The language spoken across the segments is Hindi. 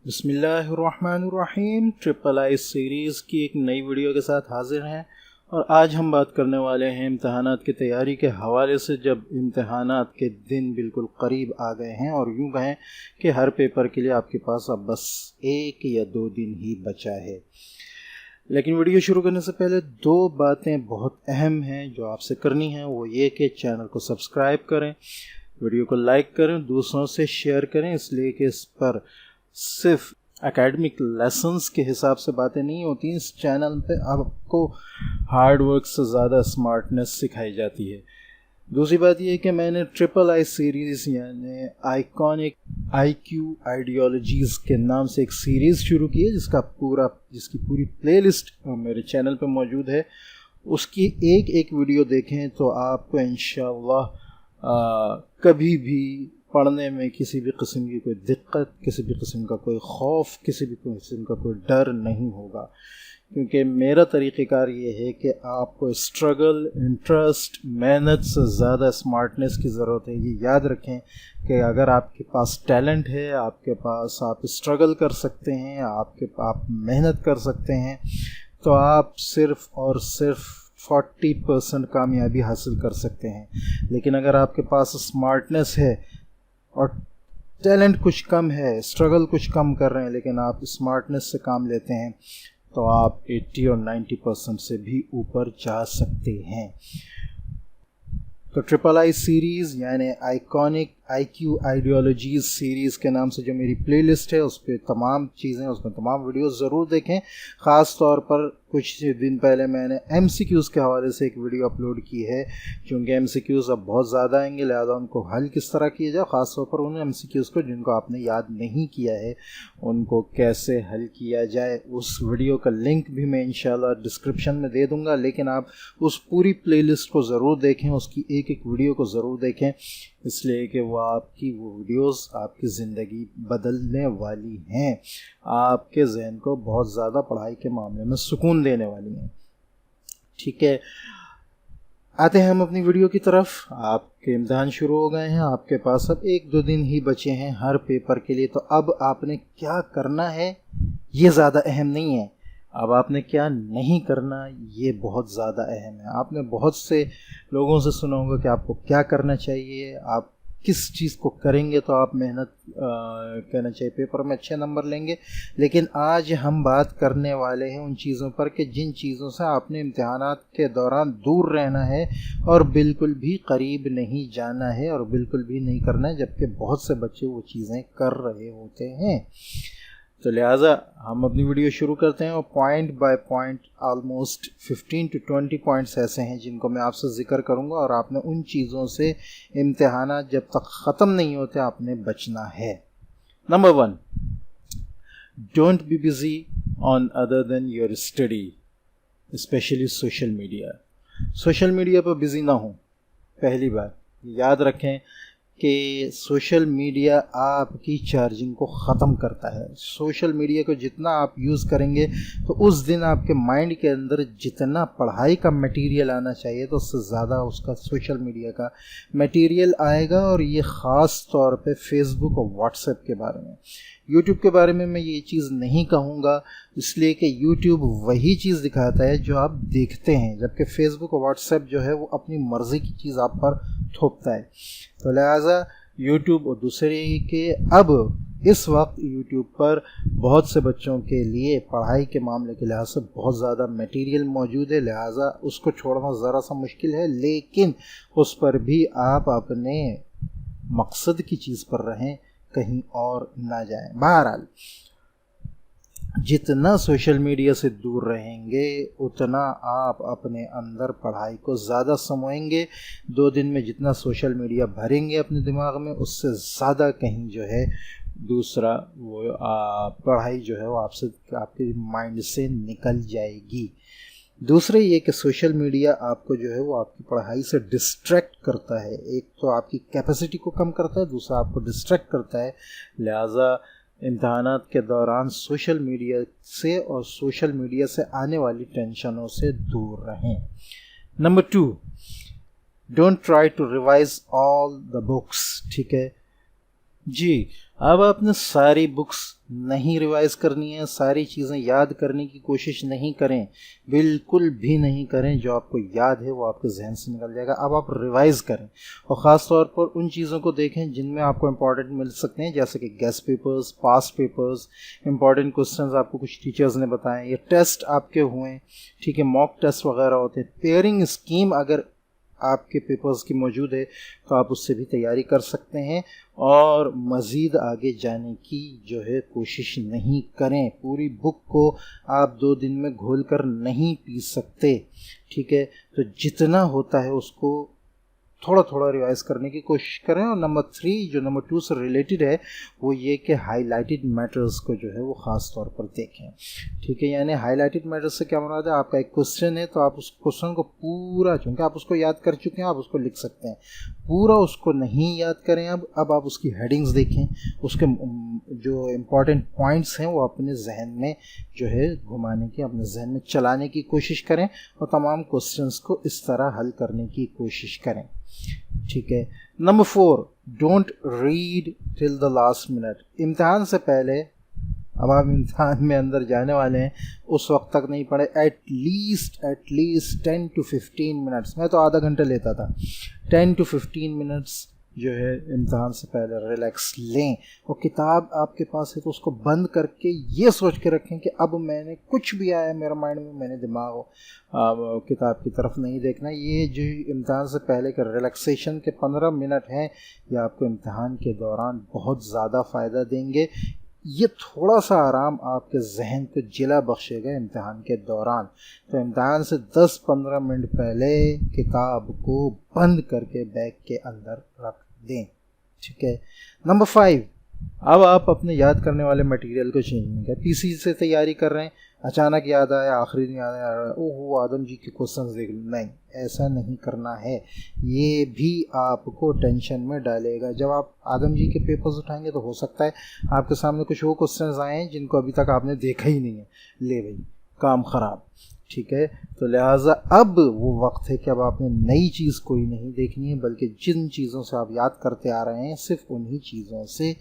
बिस्मिल्लाहिर्रहमानिर्रहीम। ट्रिपल आई सीरीज़ की एक नई वीडियो के साथ हाजिर हैं और आज हम बात करने वाले हैं इम्तहानात की तैयारी के हवाले से। जब इम्तहानात के दिन बिल्कुल करीब आ गए हैं और यूँ कहें कि हर पेपर के लिए आपके पास अब बस 1 या 2 दिन ही बचा है। लेकिन वीडियो शुरू करने से पहले 2 बातें बहुत अहम हैं जो आपसे करनी हैं। वो ये कि चैनल को सब्सक्राइब करें, वीडियो को लाइक करें, दूसरों से शेयर करें, इसलिए कि इस पर सिर्फ एकेडमिक लेसन्स के हिसाब से बातें नहीं होती। इस चैनल पे आपको हार्ड वर्क से ज़्यादा स्मार्टनेस सिखाई जाती है। दूसरी बात यह है कि मैंने ट्रिपल आई सीरीज़ यानी आइकॉनिक IQ आइडियोलॉजीज़ के नाम से एक सीरीज़ शुरू की है जिसकी पूरी प्लेलिस्ट मेरे चैनल पे मौजूद है। उसकी एक वीडियो देखें तो आपको इंशाअल्लाह कभी भी पढ़ने में किसी भी किस्म की कोई दिक्कत, किसी भी किस्म का कोई खौफ, किसी भी किस्म का कोई डर नहीं होगा। क्योंकि मेरा तरीक़ेकार ये है कि आपको स्ट्रगल, इंटरेस्ट, मेहनत से ज़्यादा स्मार्टनेस की ज़रूरत है। ये याद रखें कि अगर आपके पास टैलेंट है, आपके पास आप स्ट्रगल कर सकते हैं, आप मेहनत कर सकते हैं, तो आप सिर्फ़ और सिर्फ 40% कामयाबी हासिल कर सकते हैं। लेकिन अगर आपके पास स्मार्टनेस है और टैलेंट कुछ कम है, स्ट्रगल कुछ कम कर रहे हैं, लेकिन आप स्मार्टनेस से काम लेते हैं, तो आप 80 और 90% से भी ऊपर जा सकते हैं। तो ट्रिपल आई सीरीज़ यानी आइकॉनिक IQ आइडियोलॉजीज़ सीरीज़ के नाम से जो मेरी प्लेलिस्ट है, उस पर तमाम चीज़ें, उसमें तमाम वीडियोस ज़रूर देखें। ख़ास तौर पर कुछ दिन पहले मैंने MCQs के हवाले से एक वीडियो अपलोड की है। क्योंकि MCQs अब बहुत ज़्यादा आएंगे, लिहाजा उनको हल किस तरह किया जाए, ख़ास तौर पर उन MCQs को जिनको आपने याद नहीं किया है, उनको कैसे हल किया जाए। उस वीडियो का लिंक भी मैं इंशाल्लाह डिस्क्रिप्शन में दे दूँगा। लेकिन आप उस पूरी प्लेलिस्ट को ज़रूर देखें, उसकी एक वीडियो को ज़रूर देखें, इसलिए कि वो वीडियोस आपकी ज़िंदगी बदलने वाली हैं, आपके जहन को बहुत ज़्यादा पढ़ाई के मामले में सुकून देने वाली हैं। ठीक है, आते हैं हम अपनी वीडियो की तरफ। आपके इम्तिहान शुरू हो गए हैं, आपके पास अब 1-2 दिन ही बचे हैं हर पेपर के लिए। तो अब आपने क्या करना है ये ज़्यादा अहम नहीं है, अब आपने क्या नहीं करना ये बहुत ज़्यादा अहम है। आपने बहुत से लोगों से सुना होगा कि आपको क्या करना चाहिए, आप किस चीज़ को करेंगे तो आप मेहनत करना चाहिए, पेपर में अच्छे नंबर लेंगे। लेकिन आज हम बात करने वाले हैं उन चीज़ों पर कि जिन चीज़ों से आपने इम्तिहानात के दौरान दूर रहना है और बिल्कुल भी करीब नहीं जाना है और बिल्कुल भी नहीं करना है, जबकि बहुत से बच्चे वो चीज़ें कर रहे होते हैं। तो लिहाजा हम अपनी वीडियो शुरू करते हैं और point by point almost 15 to 20 points ऐसे हैं जिनको मैं आपसे जिक्र करूंगा और आपने उन चीज़ों से इम्तिहान जब तक ख़त्म नहीं होते आपने बचना है। Number 1, don't be busy on other than your study, specially social media. Social media पर बिज़ी ना हो। पहली बात याद रखें कि सोशल मीडिया आपकी चार्जिंग को ख़त्म करता है। सोशल मीडिया को जितना आप यूज़ करेंगे तो उस दिन आपके माइंड के अंदर जितना पढ़ाई का मटेरियल आना चाहिए तो उससे ज़्यादा उसका सोशल मीडिया का मटेरियल आएगा। और ये ख़ास तौर पे फेसबुक और व्हाट्सएप के बारे में। यूट्यूब के बारे में मैं ये चीज़ नहीं कहूँगा, इसलिए कि यूट्यूब वही चीज़ दिखाता है जो आप देखते हैं, जबकि फेसबुक और व्हाट्सएप जो है वो अपनी मर्ज़ी की चीज़ आप पर थोपता है। तो लिहाजा यूट्यूब और दूसरे के अब इस वक्त यूट्यूब पर बहुत से बच्चों के लिए पढ़ाई के मामले के लिहाज से बहुत ज़्यादा मटेरियल मौजूद है, लिहाजा उसको छोड़ना ज़रा सा मुश्किल है। लेकिन उस पर भी आप अपने मकसद की चीज़ पर रहें, कहीं और ना जाएं। बहरहाल जितना सोशल मीडिया से दूर रहेंगे उतना आप अपने अंदर पढ़ाई को ज़्यादा समझेंगे। 2 दिन में जितना सोशल मीडिया भरेंगे अपने दिमाग में, उससे ज़्यादा कहीं जो है दूसरा वो पढ़ाई जो है वो आपके माइंड से निकल जाएगी। दूसरे ये कि सोशल मीडिया आपको जो है वो आपकी पढ़ाई से डिस्ट्रैक्ट करता है। एक तो आपकी कैपेसिटी को कम करता है, दूसरा आपको डिस्ट्रैक्ट करता है। लिहाजा इम्तहानात के दौरान सोशल मीडिया से और सोशल मीडिया से आने वाली टेंशनों से दूर रहें। Number 2, don't try to revise all the books. ठीक है जी, अब आपने सारी बुक्स नहीं रिवाइज करनी है, सारी चीज़ें याद करने की कोशिश नहीं करें, बिल्कुल भी नहीं करें। जो आपको याद है वो आपके जहन से निकल जाएगा। अब आप रिवाइज करें और ख़ास तौर पर उन चीज़ों को देखें जिनमें आपको इंपॉर्टेंट मिल सकते हैं, जैसे कि guest papers, past papers, important questions आपको कुछ टीचर्स ने बताए, या टेस्ट आपके हुए, ठीक है, मॉक टेस्ट वगैरह होते हैं। पेयरिंग स्कीम अगर आपके पेपर्स की मौजूद है तो आप उससे भी तैयारी कर सकते हैं और मज़ीद आगे जाने की जो है कोशिश नहीं करें। पूरी बुक को आप 2 दिन में घोल कर नहीं पी सकते, ठीक है। तो जितना होता है उसको थोड़ा थोड़ा रिवाइज करने की कोशिश करें। और नंबर 3 जो नंबर 2 से रिलेटेड है वो ये कि हाईलाइटेड मैटर्स को जो है वो ख़ास तौर पर देखें, ठीक है। यानी हाईलाइटेड मैटर्स से क्या मुराद है, आपका एक क्वेश्चन है तो आप उस क्वेश्चन को पूरा, चूँकि आप उसको याद कर चुके हैं, आप उसको लिख सकते हैं, पूरा उसको नहीं याद करें। अब आप उसकी हेडिंग्स देखें, उसके जो इम्पोर्टेंट पॉइंट्स हैं वो अपने जहन में जो है घुमाने की, अपने जहन में चलाने की कोशिश करें और तमाम क्वेश्चंस को इस तरह हल करने की कोशिश करें, ठीक है। Number 4, don't read till the last minute. इम्तिहान से पहले, अब आप इम्तिहान में अंदर जाने वाले हैं, उस वक्त तक नहीं पढ़े। एटलीस्ट 10 to 15 मिनट्स, मैं तो आधा घंटा लेता था, 10 to 15 मिनट्स जो है इम्तिहान से पहले रिलैक्स लें। और किताब आपके पास है तो उसको बंद करके ये सोच के रखें कि अब मैंने कुछ भी आया मेरे माइंड में, मैंने दिमाग किताब की तरफ नहीं देखना। ये जो इम्तिहान से पहले के रिलैक्सेशन के 15 मिनट हैं, ये आपको इम्तिहान के दौरान बहुत ज़्यादा फ़ायदा देंगे। ये थोड़ा सा आराम आपके जहन को जिला बख्शेगा इम्तिहान के दौरान। तो इम्तिहान से 10-15 मिनट पहले किताब को बंद करके बैग के अंदर रख दें, ठीक है। नंबर 5, अब आप अपने याद करने वाले मटेरियल को चेंज नहीं करें। पीसी से तैयारी कर रहे हैं, अचानक याद आया, आखिरी दिन याद आया, ओहो आदम जी के क्वेश्चंस देख लो, नहीं, ऐसा नहीं करना है। ये भी आपको टेंशन में डालेगा। जब आप आदम जी के पेपर्स उठाएंगे तो हो सकता है आपके सामने कुछ वो क्वेश्चंस आए हैं जिनको अभी तक आपने देखा ही नहीं है, ले भाई काम ख़राब, ठीक है। तो लिहाजा अब वो वक्त है कि अब आपने नई चीज़ कोई नहीं देखनी है, बल्कि जिन चीज़ों से आप याद करते आ रहे हैं सिर्फ उन्हीं चीज़ों से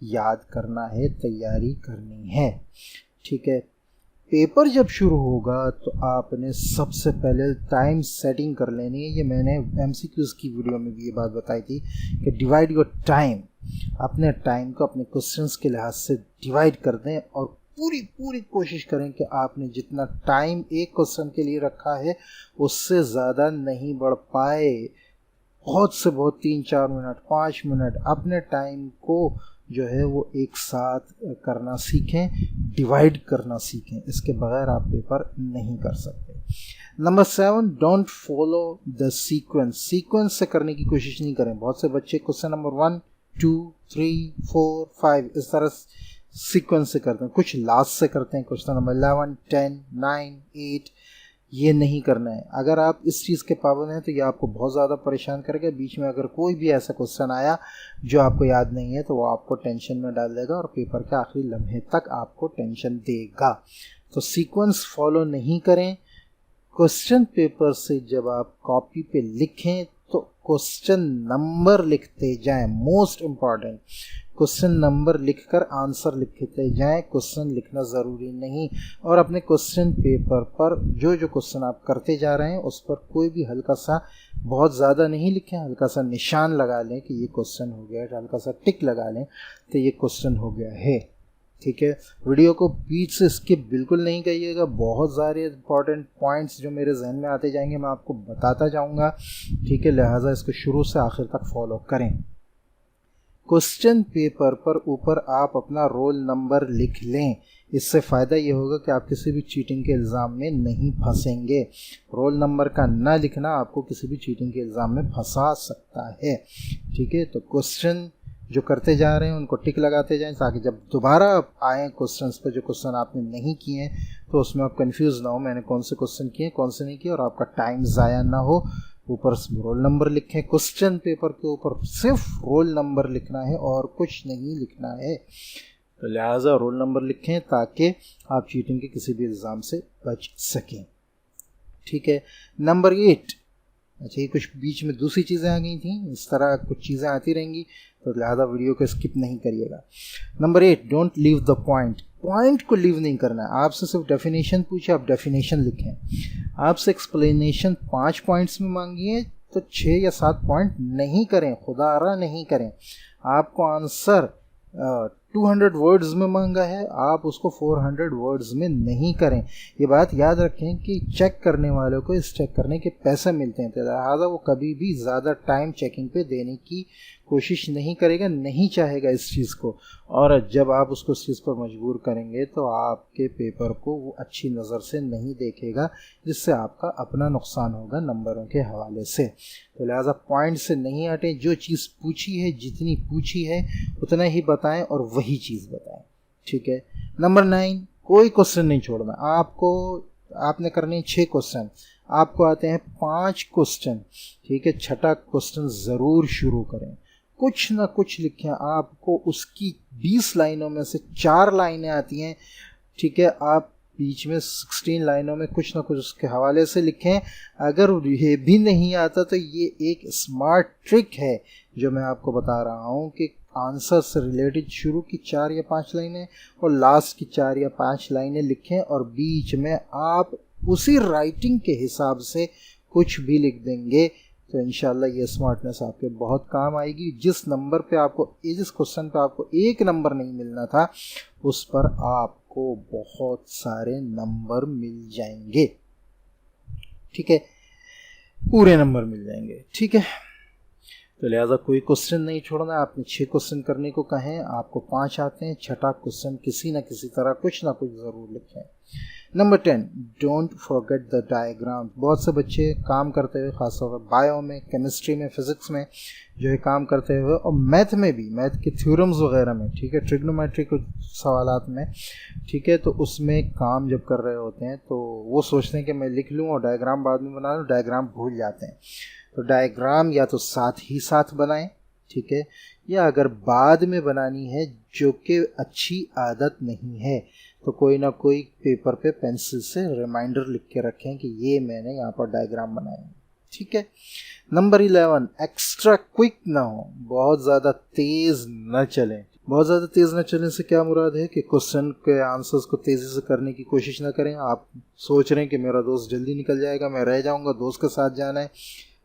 याद करना है, तैयारी करनी है, ठीक है। पेपर जब शुरू होगा तो आपने सबसे पहले टाइम सेटिंग कर लेनी है। ये मैंने MCQs की वीडियो में भी ये बात बताई थी कि डिवाइड योर टाइम, अपने टाइम को अपने क्वेश्चंस के लिहाज से डिवाइड कर दें और पूरी कोशिश करें कि आपने जितना टाइम एक क्वेश्चन के लिए रखा है उससे ज़्यादा नहीं बढ़ पाए। बहुत से बहुत 3-4 मिनट, 5 मिनट अपने टाइम को जो है वो एक साथ करना सीखें, डिवाइड करना सीखें। इसके बगैर आप पेपर नहीं कर सकते। Number 7, don't follow the sequence से करने की कोशिश नहीं करें। बहुत से बच्चे क्वेश्चन नंबर 1, 2, 3, 4, 5 इस तरह सीक्वेंस से करते हैं, कुछ लास्ट से करते हैं, क्वेश्चन नंबर 11, 10, 9, 8। ये नहीं करना है। अगर आप इस चीज़ के पाबंद हैं तो ये आपको बहुत ज़्यादा परेशान करेगा। बीच में अगर कोई भी ऐसा क्वेश्चन आया जो आपको याद नहीं है तो वो आपको टेंशन में डाल देगा और पेपर के आखिरी लम्हे तक आपको टेंशन देगा। तो सीक्वेंस फॉलो नहीं करें। क्वेश्चन पेपर से जब आप कॉपी पे लिखें तो क्वेश्चन नंबर लिखते जाएं। मोस्ट इम्पॉर्टेंट, क्वेश्चन नंबर लिखकर आंसर लिखते जाएं, क्वेश्चन लिखना ज़रूरी नहीं। और अपने क्वेश्चन पेपर पर जो क्वेश्चन आप करते जा रहे हैं उस पर कोई भी हल्का सा, बहुत ज़्यादा नहीं लिखें, हल्का सा निशान लगा लें कि ये क्वेश्चन हो गया है, हल्का सा टिक लगा लें तो ये क्वेश्चन हो गया है, ठीक है। वीडियो को बीच से स्किप बिल्कुल नहीं करिएगा। बहुत सारे इंपॉर्टेंट पॉइंट्स जो मेरे जहन में आते जाएंगे मैं आपको बताता जाऊंगा, ठीक है। लिहाजा इसको शुरू से आखिर तक फॉलो करें। क्वेश्चन पेपर पर ऊपर आप अपना रोल नंबर लिख लें। इससे फ़ायदा ये होगा कि आप किसी भी चीटिंग के इल्ज़ाम में नहीं फंसेंगे। रोल नंबर का ना लिखना आपको किसी भी चीटिंग के इल्ज़ाम में फंसा सकता है, ठीक है। तो क्वेश्चन जो करते जा रहे हैं उनको टिक लगाते जाएं ताकि जब दोबारा आए क्वेश्चंस पर जो क्वेश्चन आपने नहीं किए हैं तो उसमें आप कंफ्यूज ना हो, मैंने कौन से क्वेश्चन किए कौन से नहीं किए, और आपका टाइम ज़ाया ना हो। ऊपर रोल नंबर लिखें। क्वेश्चन पेपर के ऊपर सिर्फ रोल नंबर लिखना है और कुछ नहीं लिखना है। तो लिहाजा रोल नंबर लिखें ताकि आप चीटिंग के किसी भी इल्ज़ाम से बच सकें, ठीक है। नंबर 8, अच्छा, ये कुछ बीच में दूसरी चीज़ें आ गई थी, इस तरह कुछ चीज़ें आती रहेंगी, तो लिहाजा वीडियो को स्किप नहीं करिएगा। Number 8, don't leave the point. Point को लीव नहीं करना है। आपसे सिर्फ डेफिनेशन पूछे, आप डेफिनेशन लिखें। आपसे एक्सप्लेनेशन 5 पॉइंट्स में मांगी है तो 6 या 7 पॉइंट नहीं करें, खुदारा नहीं करें। आपको आंसर 200 वर्ड्स में मांगा है, आप उसको 400 वर्ड्स में नहीं करें। ये बात याद रखें कि चेक करने वालों को इस चेक करने के पैसे मिलते हैं, तो लिहाजा वो कभी भी ज़्यादा टाइम चेकिंग पे देने की कोशिश नहीं करेगा, नहीं चाहेगा इस चीज़ को। और जब आप उसको इस चीज़ पर मजबूर करेंगे तो आपके पेपर को वो अच्छी नज़र से नहीं देखेगा, जिससे आपका अपना नुकसान होगा नंबरों के हवाले से। तो लिहाजा पॉइंट से नहीं हटें, जो चीज़ पूछी है, जितनी पूछी है उतना ही बताएं और वही चीज़ बताएं, ठीक है। नंबर 9, कोई क्वेश्चन नहीं छोड़ना। आपने करने 6 क्वेश्चन, आपको आते हैं 5 क्वेश्चन, ठीक है। छठा क्वेश्चन ज़रूर शुरू करें, कुछ ना कुछ लिखें। आपको उसकी 20 लाइनों में से 4 लाइनें आती हैं, ठीक है। आप बीच में 16 लाइनों में कुछ ना कुछ उसके हवाले से लिखें। अगर ये भी नहीं आता तो ये एक स्मार्ट ट्रिक है जो मैं आपको बता रहा हूँ कि आंसर से रिलेटेड शुरू की 4 या 5 लाइनें और लास्ट की 4 या 5 लाइनें लिखें, और बीच में आप उसी राइटिंग के हिसाब से कुछ भी लिख देंगे तो इंशाल्लाह ये स्मार्टनेस आपके बहुत काम आएगी। जिस क्वेश्चन पे आपको 1 नंबर नहीं मिलना था, उस पर आपको बहुत सारे नंबर मिल जाएंगे, ठीक है, पूरे नंबर मिल जाएंगे, ठीक है। तो लिहाजा कोई क्वेश्चन नहीं छोड़ना। आपने 6 क्वेश्चन करने को कहें, आपको 5 आते हैं, छठा क्वेश्चन किसी न किसी तरह कुछ ना कुछ ज़रूर लिखें। Number 10, don't forget the diagram. बहुत से बच्चे काम करते हुए, खासतौर पर बायो में, केमिस्ट्री में, फिजिक्स में जो है काम करते हुए, और मैथ में भी, मैथ के थ्योरम्स वगैरह में, ठीक है, ट्रिग्नोमेट्री के सवालात में, ठीक है, तो उसमें काम जब कर रहे होते हैं तो वो सोचते हैं कि मैं लिख लूँ और डायग्राम बाद में बना लूँ, डायग्राम भूल जाते हैं। तो डायग्राम या तो साथ ही साथ बनाएं, ठीक है, या अगर बाद में बनानी है, जो कि अच्छी आदत नहीं है, तो कोई ना कोई पेपर पे पेंसिल से रिमाइंडर लिख के रखें कि ये मैंने यहाँ पर डायग्राम बनाया है, ठीक है। नंबर 11, एक्स्ट्रा क्विक ना हो, बहुत ज़्यादा तेज़ न चलें। बहुत ज़्यादा तेज़ न चलने से क्या मुराद है कि क्वेश्चन के आंसर्स को तेज़ी से करने की कोशिश ना करें। आप सोच रहे हैं कि मेरा दोस्त जल्दी निकल जाएगा, मैं रह जाऊँगा, दोस्त के साथ जाना है,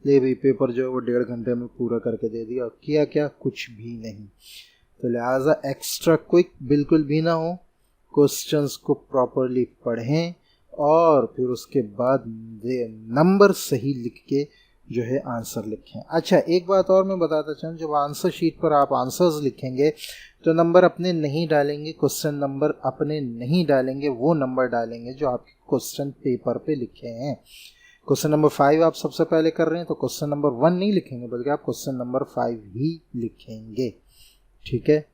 ले भाई पेपर जो है वो 1.5 घंटे में पूरा करके दे दिया, किया क्या, कुछ भी नहीं। तो लिहाजा एक्स्ट्रा क्विक बिल्कुल भी ना हो, क्वेश्चंस को प्रॉपरली पढ़ें और फिर उसके बाद नंबर सही लिख के जो है आंसर लिखें। अच्छा, एक बात और मैं बताता चलूँ, जब आंसर शीट पर आप आंसर्स लिखेंगे तो नंबर अपने नहीं डालेंगे, क्वेश्चन नंबर अपने नहीं डालेंगे, वो नंबर डालेंगे जो आपके क्वेश्चन पेपर पे लिखे हैं। क्वेश्चन नंबर 5 आप सबसे पहले कर रहे हैं तो क्वेश्चन नंबर 1 नहीं लिखेंगे, बल्कि आप क्वेश्चन नंबर 5 ही लिखेंगे, ठीक है।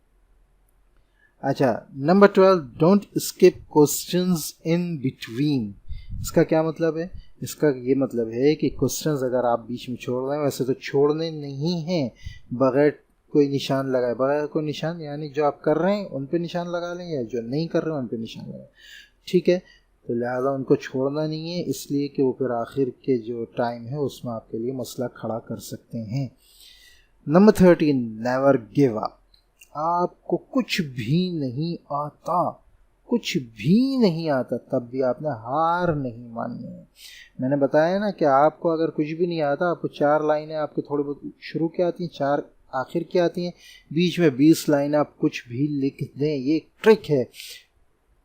अच्छा, number 12, don't skip questions in between. इसका क्या मतलब है? इसका ये मतलब है कि क्वेश्चंस अगर आप बीच में छोड़ रहे हैं, वैसे तो छोड़ने नहीं हैं, बगैर कोई निशान लगाए, बगैर कोई निशान, यानी जो आप कर रहे हैं उन पे निशान लगा लें, या जो नहीं कर रहे हैं उन पे निशान लगाएं, ठीक है। तो लिहाजा उनको छोड़ना नहीं है, इसलिए कि वो फिर आखिर के जो टाइम है उसमें आपके लिए मसला खड़ा कर सकते हैं। Number 13, never give up. आपको कुछ भी नहीं आता, कुछ भी नहीं आता, तब भी आपने हार नहीं माननी है। मैंने बताया ना कि आपको अगर कुछ भी नहीं आता, आपको 4 लाइनें आपके थोड़ी बहुत शुरू की आती हैं, 4 आखिर की आती हैं, बीच में 20 लाइनें आप कुछ भी लिख दें, ये एक ट्रिक है।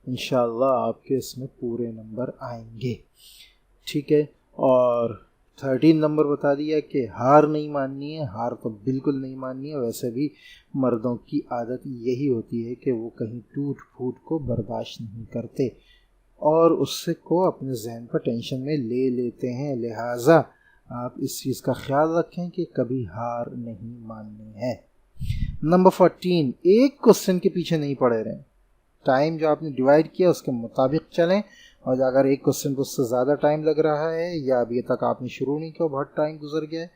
इंशाल्लाह आपके इसमें पूरे नंबर आएंगे, ठीक है। और 13 नंबर बता दिया कि हार नहीं माननी है, हार तो बिल्कुल नहीं माननी है। वैसे भी मर्दों की आदत यही होती है कि वो कहीं टूट फूट को बर्दाश्त नहीं करते और उससे को अपने जहन पर टेंशन में ले लेते हैं। लिहाजा आप इस चीज़ का ख्याल रखें कि कभी हार नहीं माननी है। नंबर 14, एक क्वेश्चन के पीछे नहीं पड़े रहें, टाइम जो आपने डिवाइड किया उसके मुताबिक चलें, और अगर एक क्वेश्चन पर उससे ज़्यादा टाइम लग रहा है या अभी तक आपने शुरू नहीं किया, बहुत टाइम गुजर गया है,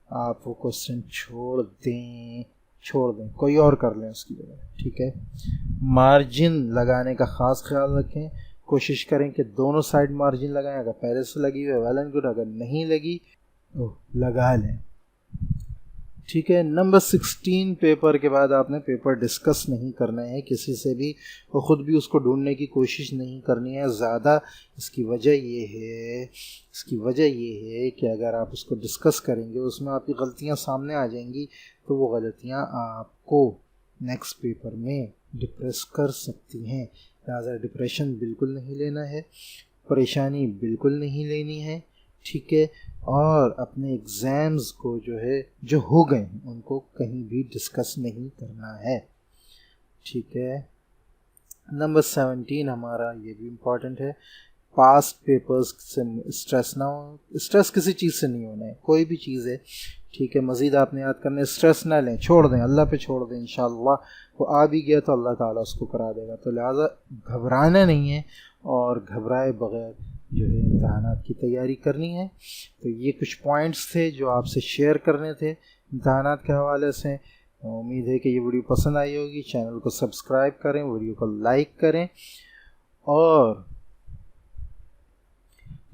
आप वो क्वेश्चन छोड़ दें, कोई और कर लें उसकी जगह, ठीक है। मार्जिन लगाने का ख़ास ख्याल रखें, कोशिश करें कि दोनों साइड मार्जिन लगाएं। अगर पहले से लगी हुई है वेल एंड गुड, अगर नहीं लगी लगा लें। ठीक है। नंबर 16 पेपर के बाद आपने पेपर डिस्कस नहीं करना है किसी से भी, और ख़ुद भी उसको ढूंढने की कोशिश नहीं करनी है ज़्यादा। इसकी वजह ये है कि अगर आप उसको डिस्कस करेंगे उसमें आपकी गलतियां सामने आ जाएंगी, तो वो गलतियां आपको नेक्स्ट पेपर में डिप्रेस कर सकती हैं। लिहाजा डिप्रेशन बिल्कुल नहीं लेना है, परेशानी बिल्कुल नहीं लेनी है। ठीक है। और अपने एग्ज़ाम्स को जो हो गए हैं उनको कहीं भी डिस्कस नहीं करना है। ठीक है। नंबर 17 हमारा ये भी इम्पॉर्टेंट है, पास्ट पेपर्स से स्ट्रेस ना हो। स्ट्रेस किसी चीज़ से नहीं होना है, कोई भी चीज़ है। ठीक है। मज़ीद आपने याद करने, स्ट्रेस ना लें, छोड़ दें, अल्लाह पे छोड़ दें। इंशाअल्लाह वो आ भी गया तो अल्लाह ताला उसको करा देगा। तो लिहाजा घबराना नहीं है, और घबराए बग़ैर इम्तहानात की तैयारी करनी है। तो ये कुछ पॉइंट्स थे जो आपसे शेयर करने थे इम्तहानात के हवाले से। उम्मीद है कि ये वीडियो पसंद आई होगी। चैनल को सब्सक्राइब करें, वीडियो को लाइक करें, और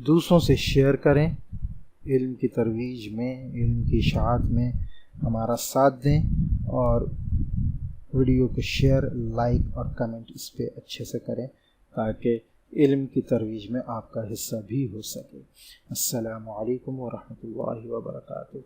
दूसरों से शेयर करें। इल्म की तरवीज में, इल्म की इशाअत में हमारा साथ दें, और वीडियो को शेयर, लाइक और कमेंट इस पर अच्छे से करें, ताकि इल्म की तरवीज में आपका हिस्सा भी हो सके। अस्सलामु अलैकुम व रहमतुल्लाहि व बरकातुहू।